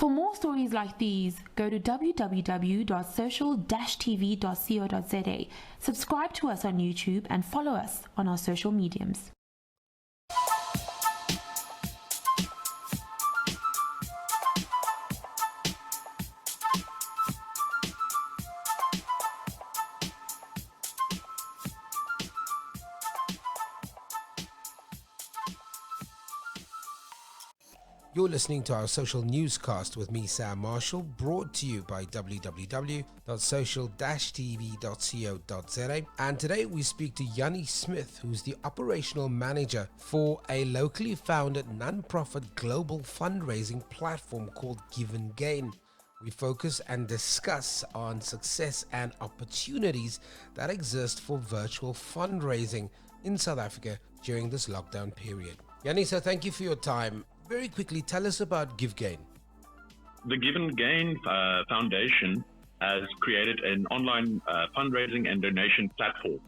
For more stories like these, go to www.social-tv.co.za, subscribe to us on YouTube and follow us on our social mediums. You're listening to our social newscast with me, Sam Marshall, brought to you by www.social-tv.co.za. And today we speak to Jannie Smit, who's the operational manager for a locally founded non-profit global fundraising platform called Give and Gain. We focus and discuss on success and opportunities that exist for virtual fundraising in South Africa during this lockdown period. Jannie, so thank you for your time. Very quickly, tell us about Give Gain. The Give and Gain Foundation has created an online fundraising and donation platform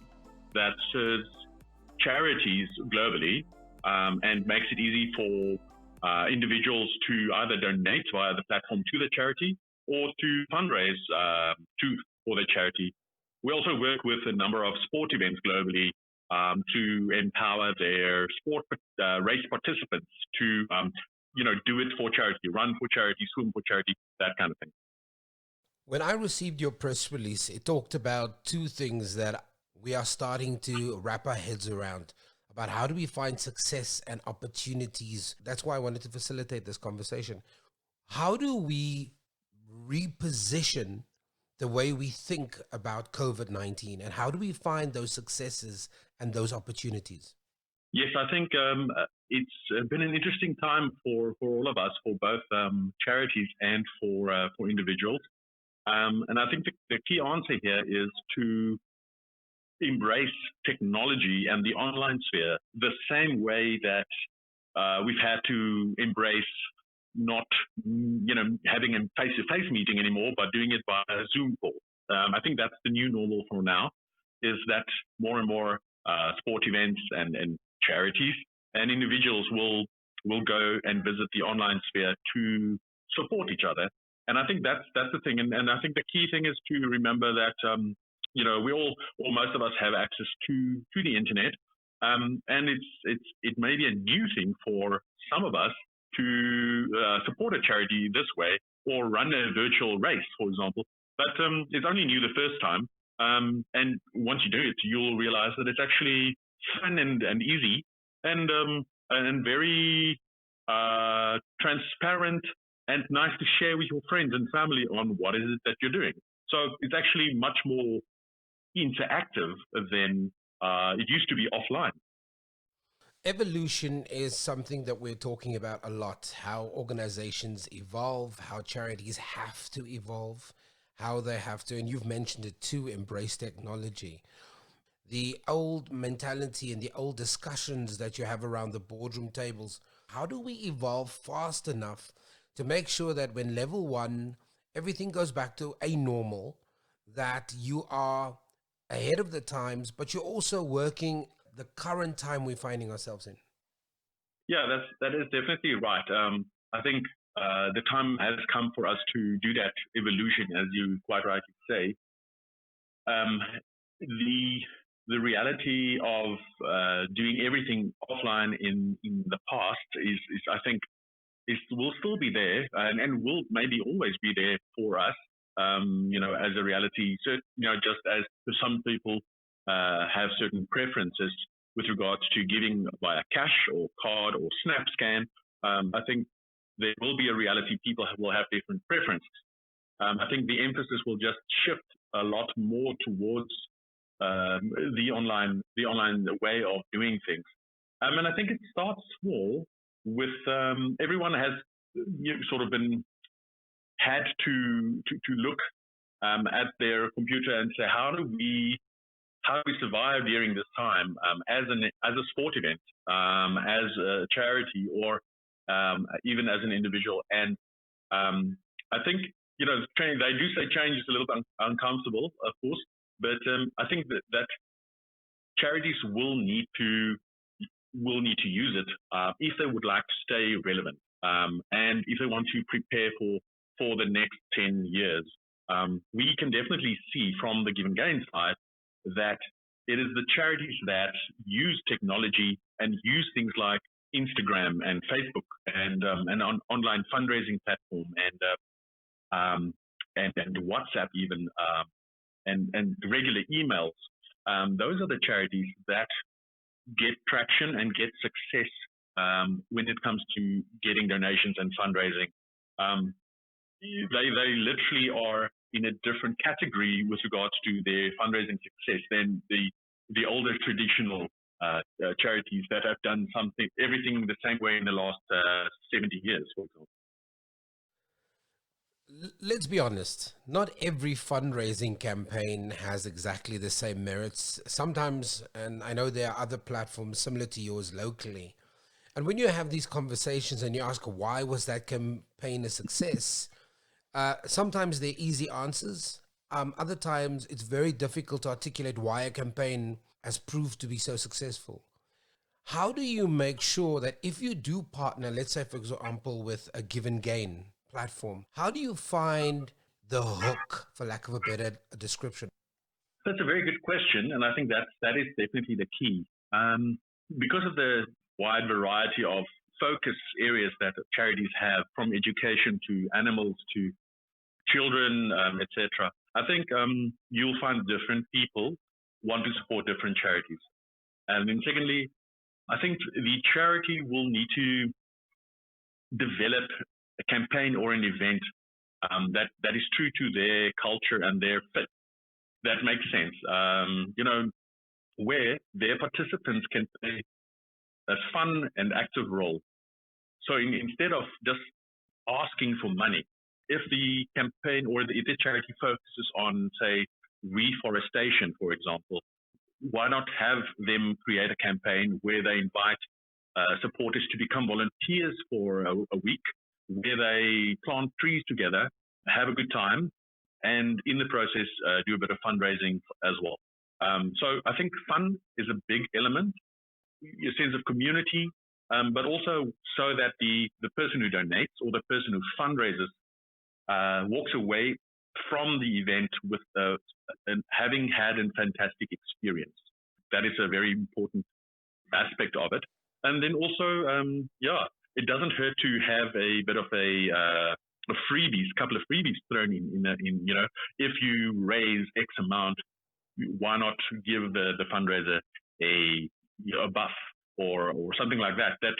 that serves charities globally and makes it easy for individuals to either donate via the platform to the charity or to fundraise for the charity. We also work with a number of sport events globally to empower their sport race participants to, do it for charity, run for charity, swim for charity, that kind of thing. When I received your press release, it talked about two things that we are starting to wrap our heads around, about how do we find success and opportunities. That's why I wanted to facilitate this conversation. How do we reposition the way we think about COVID-19, and how do we find those successes and those opportunities? Yes, I think it's been an interesting time for all of us, for both charities and for individuals. And I think the key answer here is to embrace technology and the online sphere the same way that we've had to embrace not, having a face-to-face meeting anymore, but doing it by a Zoom call. I think that's the new normal for now, is that more and more sport events and charities and individuals will go and visit the online sphere to support each other. And I think that's the thing. And I think the key thing is to remember that, we all, or most of us, have access to the internet. And it may be a new thing for some of us to support a charity this way or run a virtual race, for example. But it's only new the first time. And once you do it, you'll realize that it's actually fun and easy and very transparent and nice to share with your friends and family on what is it that you're doing. So it's actually much more interactive than it used to be offline. Evolution is something that we're talking about a lot, how organizations evolve, how charities have to evolve, how they have to, and you've mentioned it too, embrace technology. The old mentality and the old discussions that you have around the boardroom tables, how do we evolve fast enough to make sure that when level one, everything goes back to a normal, that you are ahead of the times, but you're also working the current time we're finding ourselves in? Yeah, that is definitely right. I think the time has come for us to do that evolution, as you quite rightly say. The reality of doing everything offline in the past is I think, will still be there and will maybe always be there for us. As a reality, so, just as some people have certain preferences with regards to giving via cash or card or snap scan, I think there will be a reality. People will have different preferences. I think the emphasis will just shift a lot more towards the online way of doing things. And I think it starts small with everyone has sort of had to look at their computer and say, how do we survive during this time as a sport event, as a charity, or even as an individual. And I think they do say change is a little bit uncomfortable, of course, but I think that charities will need to use it if they would like to stay relevant. and if they want to prepare for the next 10 years. We can definitely see from the Give and Gain side that it is the charities that use technology and use things like Instagram and Facebook and an online fundraising platform and WhatsApp even and regular emails. Those are the charities that get traction and get success when it comes to getting donations and fundraising. They literally are in a different category with regards to their fundraising success than the older traditional charities that have done everything the same way in the last 70 years, for example. Let's be honest, not every fundraising campaign has exactly the same merits. Sometimes, and I know there are other platforms similar to yours locally, and when you have these conversations and you ask why was that campaign a success, sometimes they're easy answers. Other times it's very difficult to articulate why a campaign has proved to be so successful. How do you make sure that if you do partner, let's say, for example, with a Give and Gain platform, how do you find the hook, for lack of a better description? That's a very good question, and I think that is definitely the key. Because of the wide variety of focus areas that charities have, from education to animals to children, etc., I think you'll find different people want to support different charities. And then secondly, I think the charity will need to develop a campaign or an event that is true to their culture and their fit. That makes sense. Where their participants can play a fun and active role. So instead of just asking for money, if the campaign or if the charity focuses on, say, reforestation, for example, why not have them create a campaign where they invite supporters to become volunteers for a week, where they plant trees together, have a good time, and in the process do a bit of fundraising as well. So I think fun is a big element, a sense of community, but also so that the person who donates or the person who fundraises walks away from the event with having had a fantastic experience. That is a very important aspect of it. And then also, it doesn't hurt to have a bit of a couple of freebies thrown in. If you raise X amount, why not give the fundraiser a buff or something like that? That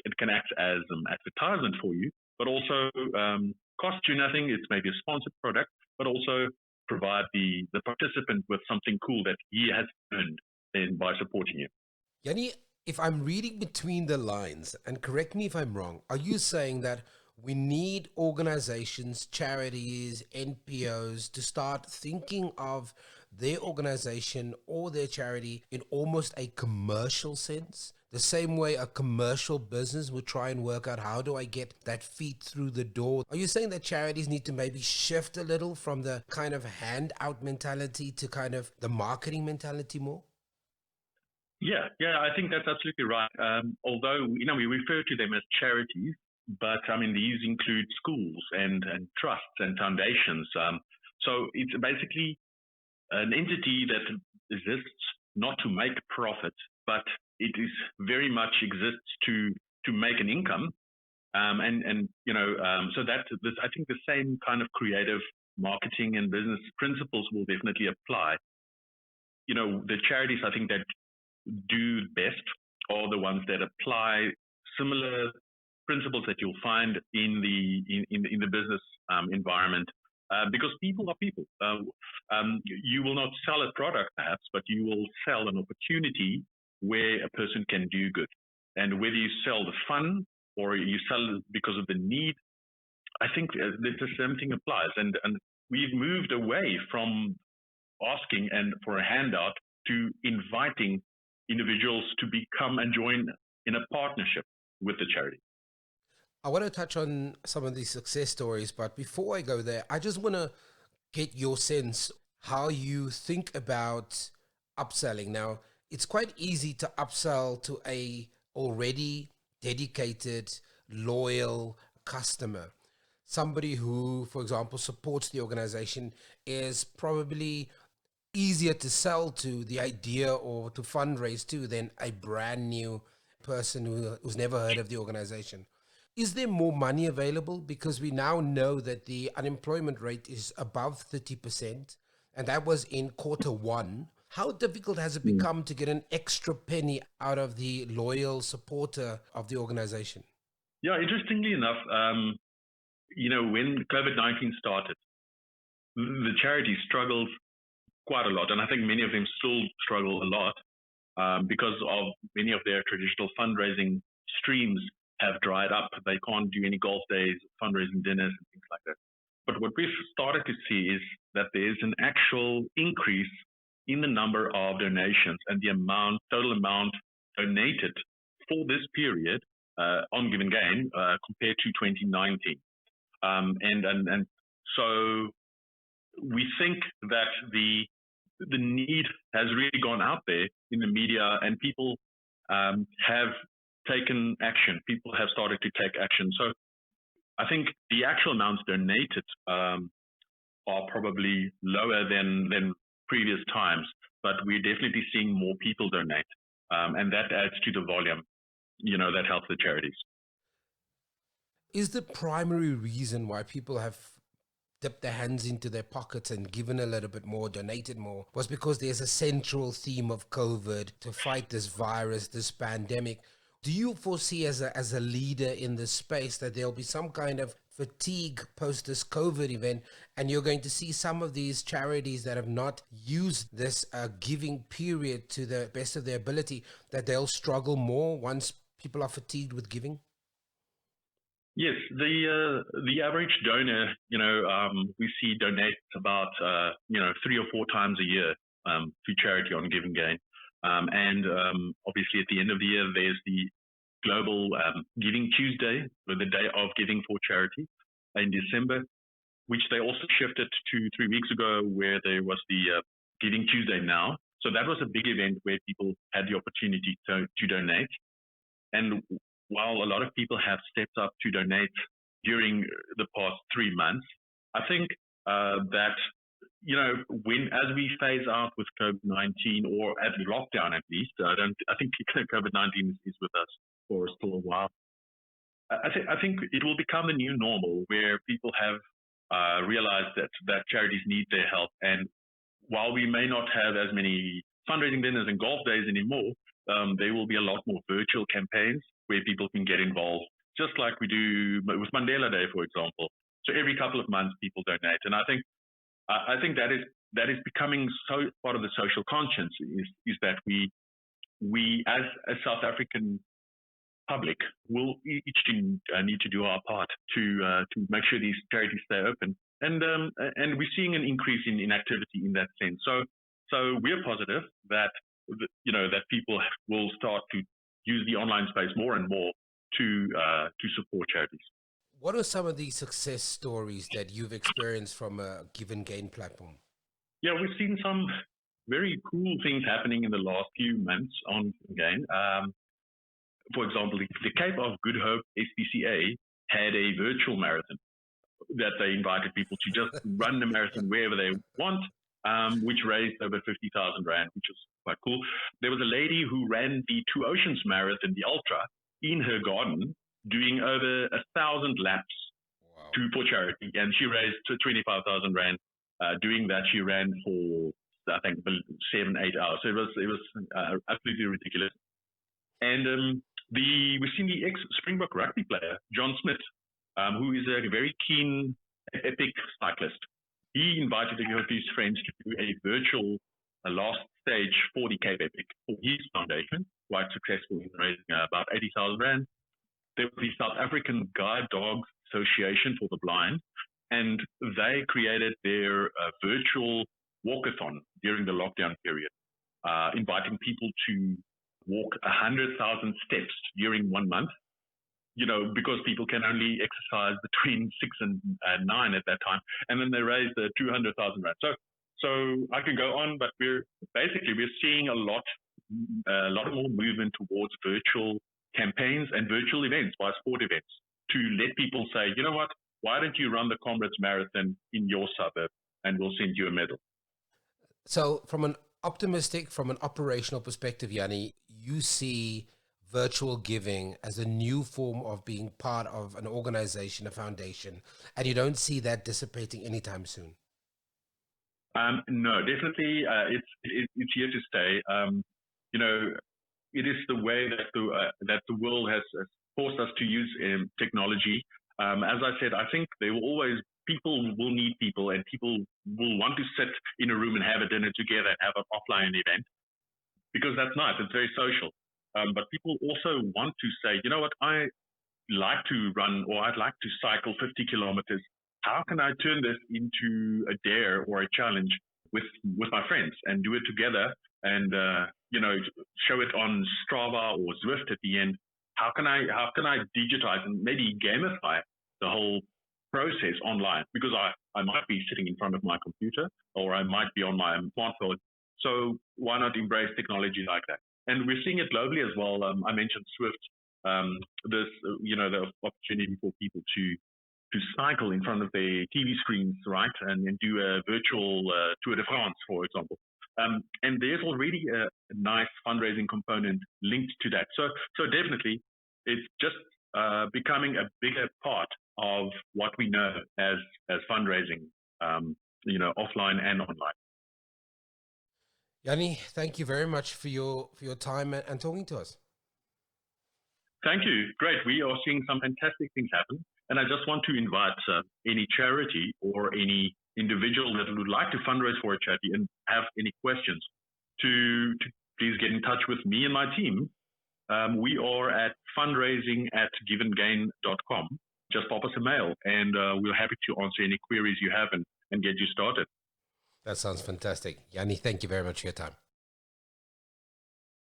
it can act as advertisement for you, but also cost you nothing. It's maybe a sponsored product, but also provide the participant with something cool that he has earned by supporting you. Jannie, if I'm reading between the lines, and correct me if I'm wrong, are you saying that we need organizations, charities, NPOs to start thinking of their organization or their charity in almost a commercial sense? The same way a commercial business would try and work out, how do I get that feet through the door? Are you saying that charities need to maybe shift a little from the kind of handout mentality to kind of the marketing mentality more? Yeah, I think that's absolutely right. Although, we refer to them as charities, but these include schools and trusts and foundations. So it's basically an entity that exists not to make profit, but it is very much exists to make an income. So that I think the same kind of creative marketing and business principles will definitely apply. The charities I think that do best are the ones that apply similar principles that you'll find in the business environment, because people are people. You will not sell a product perhaps, but you will sell an opportunity where a person can do good. And whether you sell the fun or you sell because of the need, I think the same thing applies. And we've moved away from asking and for a handout to inviting individuals to become and join in a partnership with the charity. I want to touch on some of these success stories, but before I go there, I just want to get your sense how you think about upselling. Now, it's quite easy to upsell to a already dedicated, loyal customer. Somebody who, for example, supports the organization is probably easier to sell to the idea or to fundraise to than a brand new person who's never heard of the organization. Is there more money available? Because we now know that the unemployment rate is above 30%, and that was in quarter 1. How difficult has it become to get an extra penny out of the loyal supporter of the organization? Yeah, interestingly enough, when COVID-19 started, the charity struggled quite a lot, and I think many of them still struggle a lot because of many of their traditional fundraising streams have dried up. They can't do any golf days, fundraising dinners, and things like that. But what we've started to see is that there's an actual increase in the number of donations and the total amount donated for this period on Give and Gain compared to 2019. And so we think that the need has really gone out there in the media, and people have taken action. People have started to take action. So I think the actual amounts donated are probably lower than previous times, but we're definitely seeing more people donate, and that adds to the volume, that helps the charities. Is the primary reason why people have dipped their hands into their pockets and given a little bit more, donated more, was because there's a central theme of COVID to fight this virus, this pandemic? Do you foresee as a leader in this space that there'll be some kind of fatigue post this COVID event, and you're going to see some of these charities that have not used this giving period to the best of their ability, that they'll struggle more once people are fatigued with giving? Yes, the average donor, we see donate about 3 or 4 times a year to charity on Give and Gain, and obviously at the end of the year there's the Global Giving Tuesday, or the Day of Giving for Charity in December, which they also shifted to 3 weeks ago, where there was the Giving Tuesday now. So that was a big event where people had the opportunity to donate, and while a lot of people have stepped up to donate during the past 3 months, I think that, as we phase out with COVID-19, or at lockdown at least, I think COVID-19 is with us for still a while. I think it will become the new normal, where people have realized that charities need their help. And while we may not have as many fundraising dinners and golf days anymore, there will be a lot more virtual campaigns where people can get involved, just like we do with Mandela Day, for example. So every couple of months, people donate, and I think that is becoming so part of the social conscience. Is that we as a South African public will each need to do our part to make sure these charities stay open, and we're seeing an increase in activity in that sense. So we're positive that that people will start to use the online space more and more to support charities. What are some of the success stories that you've experienced from a Give and Gain platform? Yeah, we've seen some very cool things happening in the last few months on Give and Gain. For example, the Cape of Good Hope SPCA had a virtual marathon that they invited people to just run the marathon wherever they want, which raised over 50,000 Rand, which is quite cool. There was a lady who ran the Two Oceans Marathon, the Ultra, in her garden, doing over 1,000 laps. Wow. For charity, and she raised 25,000 Rand. Doing that, she ran for, I think, 7-8 hours. So it was absolutely ridiculous. And we've seen the ex-Springbok rugby player, Jannie Smit, who is a very keen epic cyclist. He invited a few of his friends to do a virtual last stage for the Cape Epic for his foundation, quite successful in raising about 80,000 Rand. There was the South African Guide Dogs Association for the Blind, and they created their virtual walkathon during the lockdown period, inviting people to walk 100,000 steps during 1 month, because people can only exercise between 6 and 9 at that time. And then they raised 200,000 Rand. So I can go on, but we're seeing a lot more movement towards virtual campaigns and virtual events by sport events to let people say, you know what, why don't you run the Comrades Marathon in your suburb and we'll send you a medal. So from an operational perspective, Jannie, you see virtual giving as a new form of being part of an organization, a foundation, and you don't see that dissipating anytime soon? No, definitely, it's here to stay. It is the way that the world has forced us to use technology. As I said, I think people will need people, and people will want to sit in a room and have a dinner together and have an offline event, because that's nice. It's very social. But people also want to say, you know what, I like to run, or I'd like to cycle 50 kilometers. How can I turn this into a dare or a challenge with my friends and do it together and show it on Strava or Zwift at the end? How can I digitize and maybe gamify the whole process online? Because I might be sitting in front of my computer, or I might be on my smartphone. So why not embrace technology like that? And we're seeing it globally as well. I mentioned Swift. There's the opportunity for people to cycle in front of their TV screens, right, and do a virtual Tour de France, for example. And there's already a nice fundraising component linked to that. So definitely, it's just becoming a bigger part of what we know as fundraising, offline and online. Jannie, thank you very much for your time and talking to us. Thank you. Great. We are seeing some fantastic things happen. And I just want to invite any charity or any individual that would like to fundraise for a charity and have any questions to please get in touch with me and my team. We are at fundraising@giveandgain.com. Just pop us a mail, and we're happy to answer any queries you have and get you started. That sounds fantastic. Jannie, thank you very much for your time.